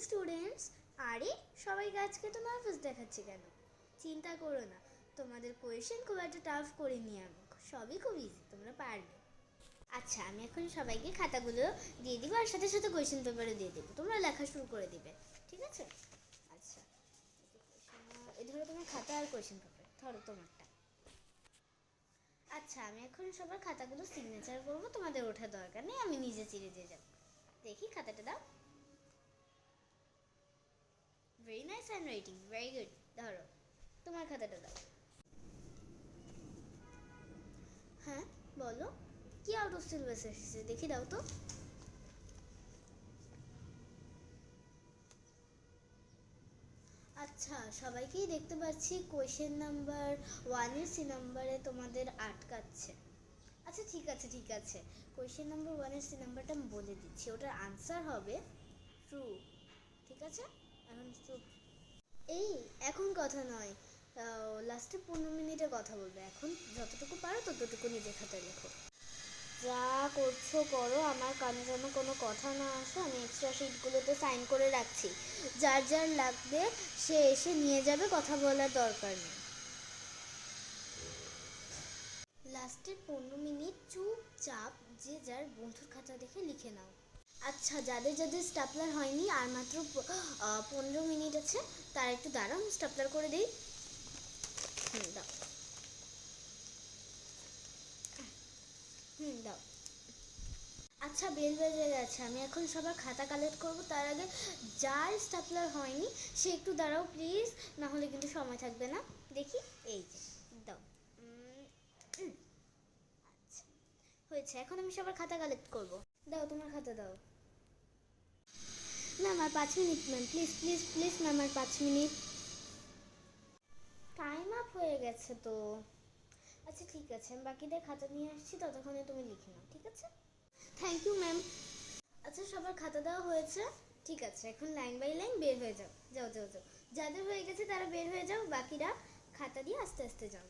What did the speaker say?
Students. আরে সবাইকে আজকে তো নার্ভাস দেখাচ্ছে কেন? চিন্তা করো না, তোমাদের কোয়েশ্চেন খুব একটা টাফ করিনি আমি, সবই খুব ইজি, তোমরা পারবে। আচ্ছা, আমি এখন সবাইকে খাতাগুলো দিয়ে দিব আর সাথে সাথে কোয়েশ্চেন পেপারও দিয়ে দেবো, তোমরা লেখা শুরু করে দিবে, ঠিক আছে? আচ্ছা, এই ধরো তোমার খাতা আর কোয়েশ্চেন পেপার, ধরো তোমারটা। আচ্ছা, আমি এখন সবার খাতাগুলো সিগনেচার করবো, তোমাদের ওঠার দরকার নেই, আমি নিজে চিরে দিয়ে যাবো। দেখি খাতাটা দাও। Very nice hand writing, very good. ধরো তোমার খাতাটা দাও। হ্যাঁ বলো, কি আউট অফ সিলেবাস এসেছে দেখি দাও তো। আচ্ছা, সবাইকেই দেখতে পাচ্ছি কোয়েশ্চেন নাম্বার 1-এর সি নাম্বারে তোমাদের আটকাচ্ছে। আচ্ছা ঠিক আছে ঠিক আছে, কোয়েশ্চেন নাম্বার 1-এর সি নাম্বারটা আমি বলে দিচ্ছি, ওটার আনসার হবে ট্রু। ঠিক আছে, এখন চুপ। এই এখন কথা নয়, লাস্টে 15 মিনিটে কথা বলবে, এখন যতটুকু পারো ততটুকু নিজে খাতায় লেখো। যা করছো করো, আমার কানে যেন কোনো কথা না আসে। আমি এক্সট্রা শিটগুলোতে সাইন করে রাখছি, যার যার লাগবে সে এসে নিয়ে যাবে, কথা বলার দরকার নেই। লাস্টের 15 মিনিট চুপচাপ যে যার বন্ধুর খাতা দেখে লিখে নাও। আচ্ছা, যাদের যাদের স্টাপলার হয়নি আর মাত্র 15 মিনিট আছে, তার একটু দাঁড়াও, স্টাপলার করে দিই। দাও। দাও। আচ্ছা, বেল বেজে গেছে, আমি এখন সবার খাতা কালেক্ট করব, তার আগে যার স্টাপলার হয়নি সে একটু দাঁড়াও প্লিজ, না হলে কিন্তু সময় থাকবে না। দেখি, এই যে দাও। আচ্ছা হয়েছে, এখন আমি সবার খাতা কালেক্ট করব। দাও তোমার খাতা দাও। ম্যাম আর 5 minute, ma'am please please please, ma'am আর 5 মিনিট। টাইম আপ হয়ে গেছে তো। আচ্ছা ঠিক আছে, আমি বাকিদের খাতা নিয়ে আসছি, ততক্ষণে তুমি লিখে নাও, ঠিক আছে? Thank you ma'am. আচ্ছা, সবার খাতা দেওয়া হয়েছে, ঠিক আছে, এখন লাইন বাই লাইন বের হয়ে যাও, যাও যাও যাও। যাদের হয়ে গেছে তারা বের হয়ে যাও, বাকিরা খাতা দিয়ে আস্তে আস্তে যাও।